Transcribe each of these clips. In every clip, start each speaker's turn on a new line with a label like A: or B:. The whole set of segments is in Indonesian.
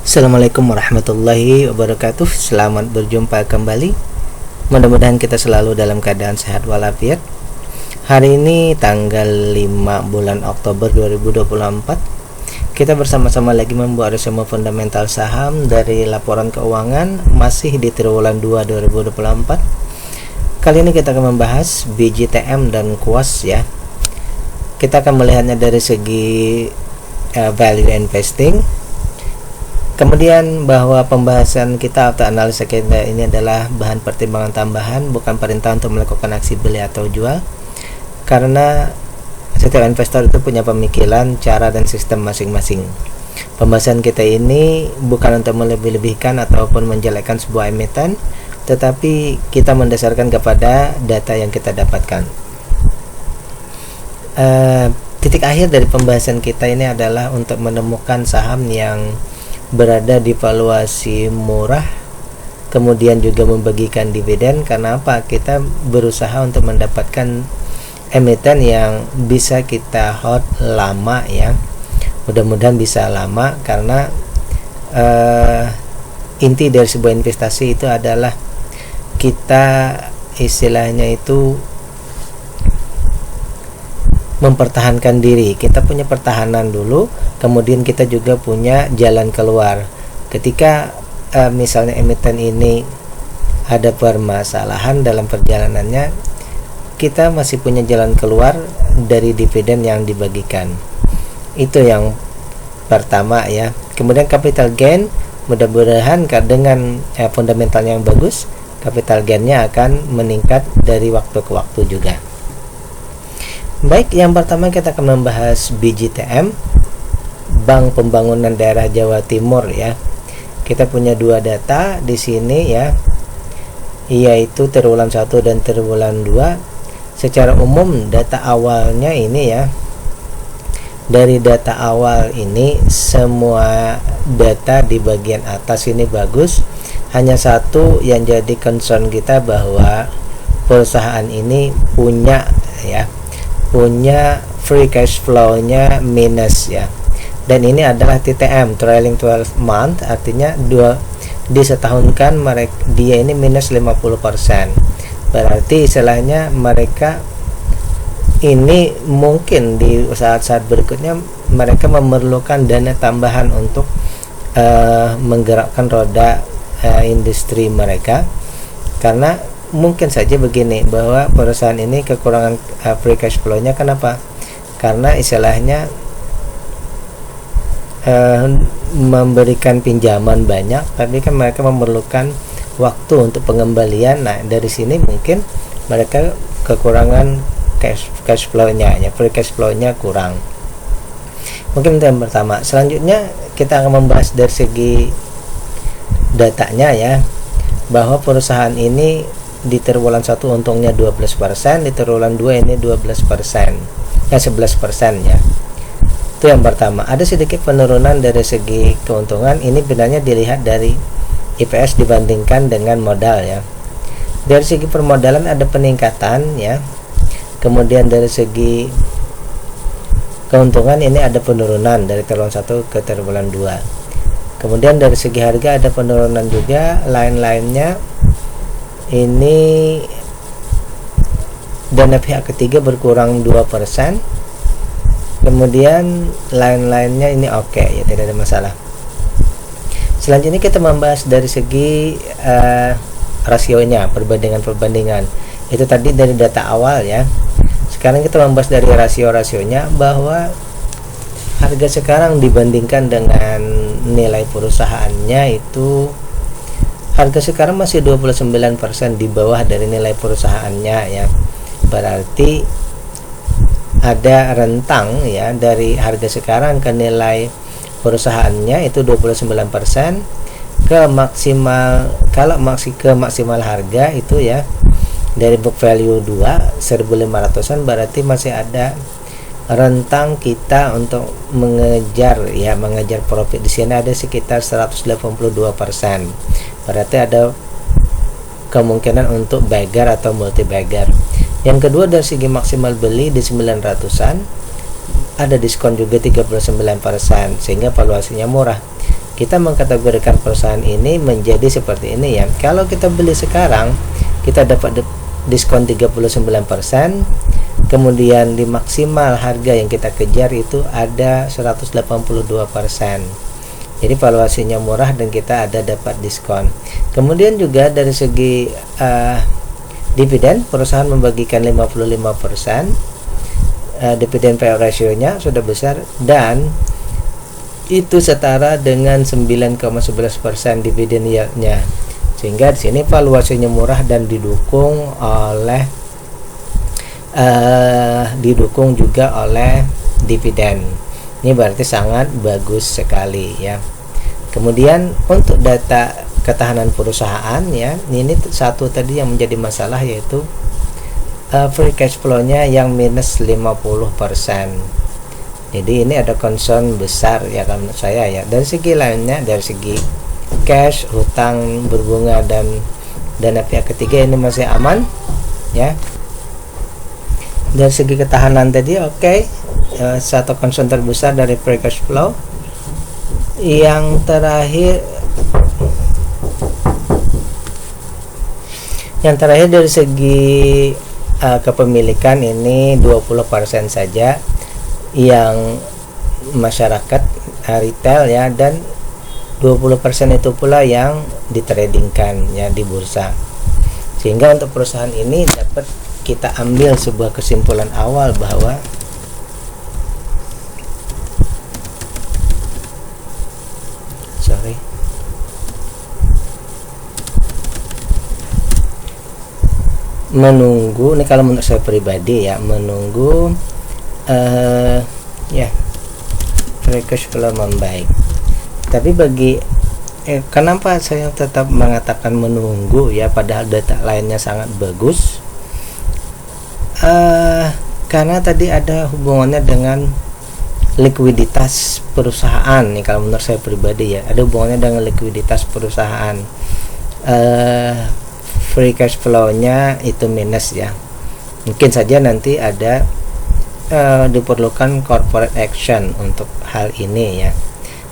A: Assalamualaikum warahmatullahi wabarakatuh. Selamat berjumpa kembali. Mudah-mudahan kita selalu dalam keadaan sehat walafiat. Hari ini tanggal 5 bulan Oktober 2024. Kita bersama-sama lagi membuat resume fundamental saham dari laporan keuangan masih di triwulan 2 2024. Kali ini kita akan membahas BJTM dan kuas ya. Kita akan melihatnya dari segi value investing. Kemudian bahwa pembahasan kita atau analisa kita ini adalah bahan pertimbangan tambahan, bukan perintah untuk melakukan aksi beli atau jual. Karena setiap investor itu punya pemikiran, cara dan sistem masing-masing. Pembahasan kita ini bukan untuk melebih-lebihkan ataupun menjelekkan sebuah emiten, tetapi kita mendasarkan kepada data yang kita dapatkan. Titik akhir dari pembahasan kita ini adalah untuk menemukan saham yang berada di valuasi murah, kemudian juga membagikan dividen. Karena apa? Kita berusaha untuk mendapatkan emiten yang bisa kita hold lama ya. Mudah-mudahan bisa lama, karena inti dari sebuah investasi itu adalah kita istilahnya itu mempertahankan diri. Kita punya pertahanan dulu, kemudian kita juga punya jalan keluar. Ketika misalnya emiten ini ada permasalahan dalam perjalanannya, kita masih punya jalan keluar dari dividen yang dibagikan. Itu yang pertama ya. Kemudian capital gain, mudah-mudahan dengan fundamentalnya yang bagus, capital gainnya akan meningkat dari waktu ke waktu juga. Baik, yang pertama kita akan membahas BJTM, Bank Pembangunan Daerah Jawa Timur ya. Kita punya dua data di sini ya, yaitu triwulan 1 dan triwulan 2. Secara umum data awalnya ini ya, dari data awal ini semua data di bagian atas ini bagus. Hanya satu yang jadi concern kita, bahwa perusahaan ini punya free cash flow-nya minus ya. Dan ini adalah TTM, trailing 12 month, artinya di setahunkan dia ini minus 50%. Berarti istilahnya mereka ini mungkin di saat-saat berikutnya mereka memerlukan dana tambahan untuk menggerakkan roda industri mereka. Karena mungkin saja begini, bahwa perusahaan ini kekurangan free cash flow-nya. Kenapa? Karena istilahnya memberikan pinjaman banyak, tapi kan mereka memerlukan waktu untuk pengembalian. Nah, dari sini mungkin mereka kekurangan cash flow-nya ya, free cash flow-nya kurang. Mungkin itu yang pertama. Selanjutnya kita akan membahas dari segi datanya ya, bahwa perusahaan ini di triwulan 1 untungnya 12%, di triwulan 2 ini 12%, 11% ya. Itu yang pertama. Ada sedikit penurunan dari segi keuntungan. Ini benarnya dilihat dari EPS dibandingkan dengan modal ya. Dari segi permodalan ada peningkatan ya. Kemudian dari segi keuntungan ini ada penurunan dari triwulan 1 ke triwulan 2. Kemudian dari segi harga ada penurunan juga. Lain-lainnya ini dana pihak ketiga berkurang 2%. Kemudian lain-lainnya ini oke ya, tidak ada masalah. Selanjutnya kita membahas dari segi rasionya, perbandingan. Itu tadi dari data awal ya. Sekarang kita membahas dari rasionya, bahwa harga sekarang dibandingkan dengan nilai perusahaannya itu, harga sekarang masih 29% di bawah dari nilai perusahaannya ya. Berarti ada rentang ya, dari harga sekarang ke nilai perusahaannya itu 29%, ke maksimal, kalau ke maksimal harga itu ya, dari book value 2 1.500-an, berarti masih ada rentang kita untuk mengejar profit. Di sini ada sekitar 182%. Berarti ada kemungkinan untuk bagger atau multi bagger. Yang kedua, dari segi maksimal beli di 900-an, ada diskon juga 39%, sehingga valuasinya murah. kita mengkategorikan perusahaan ini menjadi seperti ini ya. Kalau kita beli sekarang, kita dapat diskon 39%, kemudian di maksimal harga yang kita kejar itu ada 182%. Jadi valuasinya murah dan kita ada dapat diskon. Kemudian juga dari segi dividen, perusahaan membagikan 55%. Dividen payout ratio-nya sudah besar dan itu setara dengan 9,11% dividen yield-nya. Sehingga di sini valuasinya murah dan didukung juga oleh dividen. Ini berarti sangat bagus sekali ya. Kemudian untuk data ketahanan perusahaan ya, ini satu tadi yang menjadi masalah, yaitu free cash flow-nya yang minus 50%. Jadi ini ada concern besar ya menurut saya ya. Dari segi lainnya, dari segi cash, hutang berbunga dan dana pihak ketiga ini masih aman ya. Dari segi ketahanan tadi oke. Satu concern terbesar dari free cash flow. Yang terakhir dari segi kepemilikan ini 20% saja yang masyarakat retail ya, dan 20% itu pula yang ditradingkan ya di bursa. Sehingga untuk perusahaan ini dapat kita ambil sebuah kesimpulan awal bahwa menunggu, ini kalau menurut saya pribadi ya, menunggu ya free cash flow membaik. Tapi bagi kenapa saya tetap mengatakan menunggu ya, padahal data lainnya sangat bagus, karena tadi ada hubungannya dengan likuiditas perusahaan nih. Kalau menurut saya pribadi ya, ada hubungannya dengan likuiditas perusahaan. Free cash flow-nya itu minus ya. Mungkin saja nanti ada diperlukan corporate action untuk hal ini ya.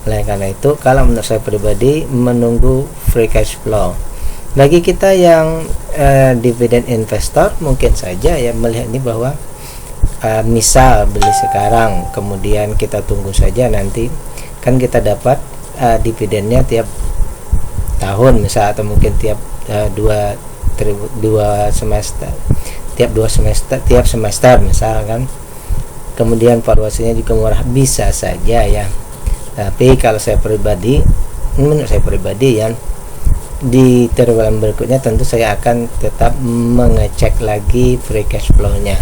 A: Oleh karena itu, kalau menurut saya pribadi menunggu free cash flow. Bagi kita yang dividend investor, mungkin saja ya melihat ini bahwa misal beli sekarang, kemudian kita tunggu saja nanti kan kita dapat dividennya tiap tahun misal, atau mungkin tiap tiap semester misalkan. Kemudian valuasinya juga murah, bisa saja ya. Tapi kalau menurut saya pribadi ya, di triwulan berikutnya tentu saya akan tetap mengecek lagi free cash flow-nya.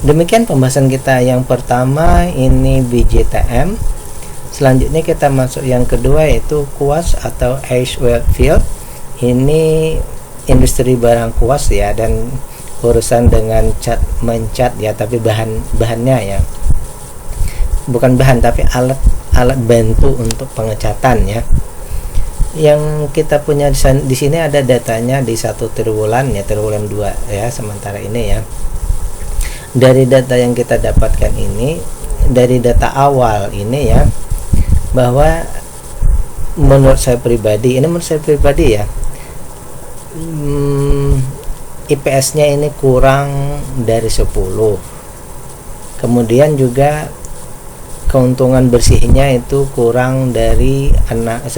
A: Demikian pembahasan kita yang pertama, ini BJTM. Selanjutnya kita masuk yang kedua, yaitu kuas atau Ace Wellfield. Ini industri barang kuas ya, dan urusan dengan mencat ya, tapi bahannya ya bukan bahan tapi alat bantu untuk pengecatan ya. Yang kita punya di sini ada datanya di satu triwulan ya, triwulan 2 ya sementara ini ya. Dari data yang kita dapatkan ini, dari data awal ini ya, bahwa menurut saya pribadi ya, IPS-nya ini kurang dari 10. Kemudian juga keuntungan bersihnya itu kurang dari 10%,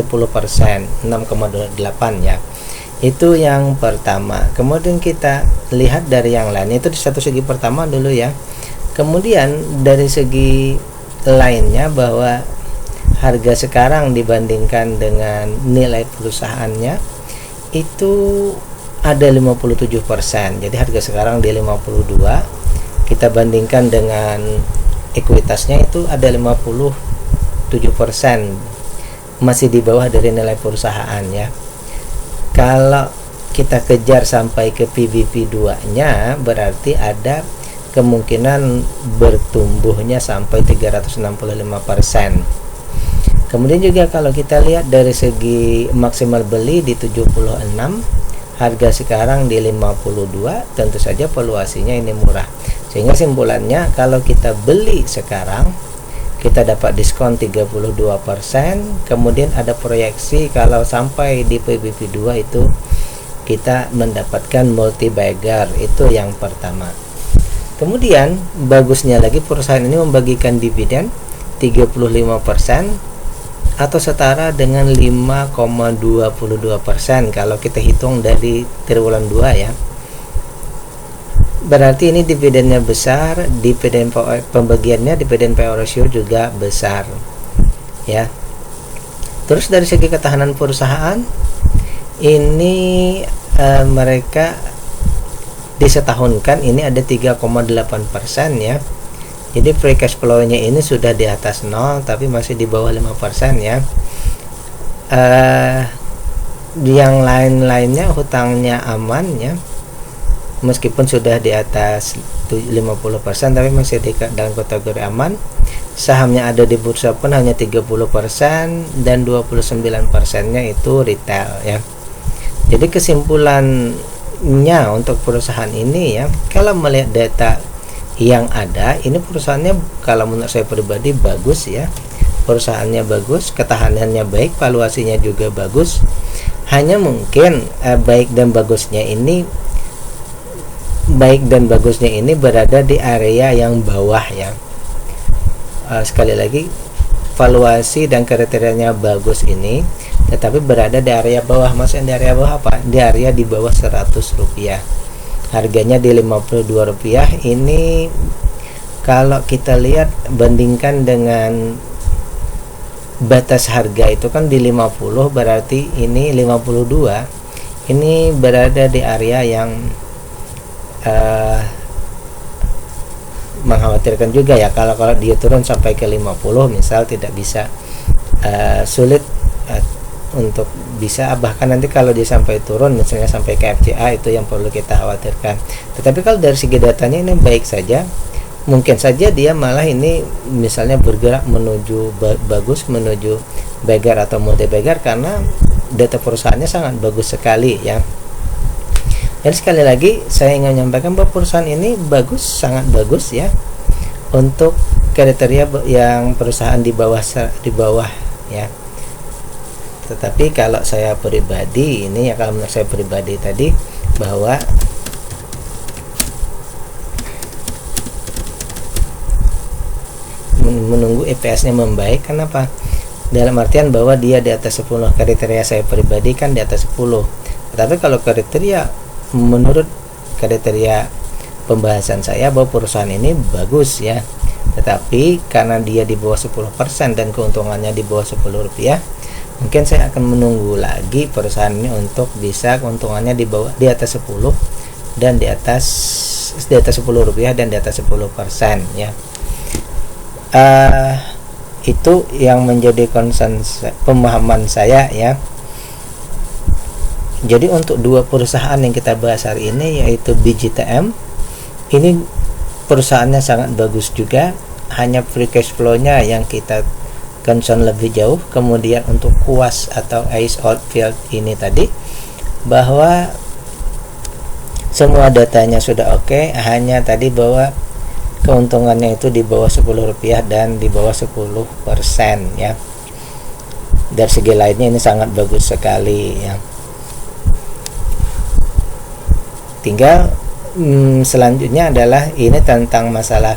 A: 6,28 ya. Itu yang pertama. Kemudian kita lihat dari yang lain, itu di satu segi pertama dulu ya. Kemudian dari segi lainnya, bahwa harga sekarang dibandingkan dengan nilai perusahaannya itu ada 57%. Jadi harga sekarang di 52, kita bandingkan dengan ekuitasnya itu ada 57%, masih di bawah dari nilai perusahaan ya. Kalau kita kejar sampai ke PBV 2-nya, berarti ada kemungkinan bertumbuhnya sampai 365%. Kemudian juga kalau kita lihat dari segi maksimal beli di 76, harga sekarang di 52, tentu saja valuasinya ini murah. Sehingga simpulannya, kalau kita beli sekarang kita dapat diskon 32%. Kemudian ada proyeksi kalau sampai di PBB 2 itu kita mendapatkan multi bagger, itu yang pertama. Kemudian bagusnya lagi perusahaan ini membagikan dividen 35% atau setara dengan 5,22% kalau kita hitung dari triwulan 2 ya. Berarti ini dividennya besar, dividen pembagiannya, dividen payout ratio juga besar ya. Terus dari segi ketahanan perusahaan ini mereka disetahunkan ini ada 3,8% ya. Jadi free cash flow-nya ini sudah di atas 0 tapi masih di bawah 5% ya. Yang lain-lainnya hutangnya aman ya. Meskipun sudah di atas 50% tapi masih dalam kategori aman. Sahamnya ada di bursa pun hanya 30% dan 29%-nya itu retail ya. Jadi kesimpulannya untuk perusahaan ini ya, kalau melihat data yang ada, ini perusahaannya kalau menurut saya pribadi bagus ya. Perusahaannya bagus, ketahanannya baik, valuasinya juga bagus. Hanya mungkin baik dan bagusnya ini berada di area yang bawah ya. Sekali lagi, valuasi dan kriterianya bagus ini, tetapi berada di area bawah. Maksudnya di area bawah apa? Di area di bawah 100 rupiah. Harganya di 52 rupiah. Ini kalau kita lihat bandingkan dengan batas harga itu kan di 50, berarti ini 52. Ini berada di area yang mengkhawatirkan juga ya. Kalau dia turun sampai ke 50 misal, tidak bisa, sulit untuk bisa, bahkan nanti kalau dia sampai turun misalnya sampai ke FCA, itu yang perlu kita khawatirkan. Tetapi kalau dari segi datanya ini baik saja. Mungkin saja dia malah ini misalnya bergerak menuju bagus, menuju bagger atau multi bagger, karena data perusahaannya sangat bagus sekali ya. Dan sekali lagi saya ingin menyampaikan bahwa perusahaan ini bagus, sangat bagus ya, untuk kriteria yang perusahaan di bawah ya. Tetapi kalau saya pribadi ini ya, kalau menurut saya pribadi tadi, bahwa menunggu EPS-nya membaik. Kenapa? Dalam artian bahwa dia di atas 10, kriteria saya pribadi kan di atas 10. Tetapi kalau kriteria, menurut kriteria pembahasan saya, bahwa perusahaan ini bagus ya, tetapi karena dia di bawah 10% dan keuntungannya di bawah 10 rupiah, mungkin saya akan menunggu lagi perusahaan ini untuk bisa keuntungannya di atas 10 dan di atas 10 rupiah dan di atas 10% ya. Itu yang menjadi concern pemahaman saya ya. Jadi untuk dua perusahaan yang kita bahas hari ini, yaitu BGTM, ini perusahaannya sangat bagus juga, hanya free cash flow-nya yang kita concern lebih jauh. Kemudian untuk kuas atau Ice Oldfield ini tadi, bahwa semua datanya sudah oke, hanya tadi bahwa keuntungannya itu di bawah 10 rupiah dan di bawah 10% ya. Dari segi lainnya ini sangat bagus sekali ya. Tinggal selanjutnya adalah ini tentang masalah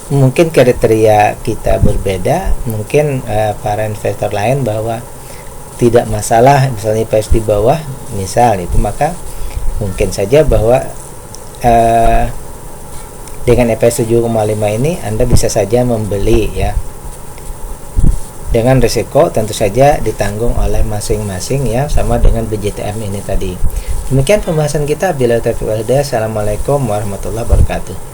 A: mungkin kriteria kita berbeda, mungkin para investor lain bahwa tidak masalah misalnya EPS di bawah misal itu, maka mungkin saja bahwa dengan EPS 7,5 ini Anda bisa saja membeli ya, dengan risiko tentu saja ditanggung oleh masing-masing ya, sama dengan BGTM ini tadi. Demikian pembahasan kita. Bila taufiq wal hidayah. Assalamualaikum warahmatullahi wabarakatuh.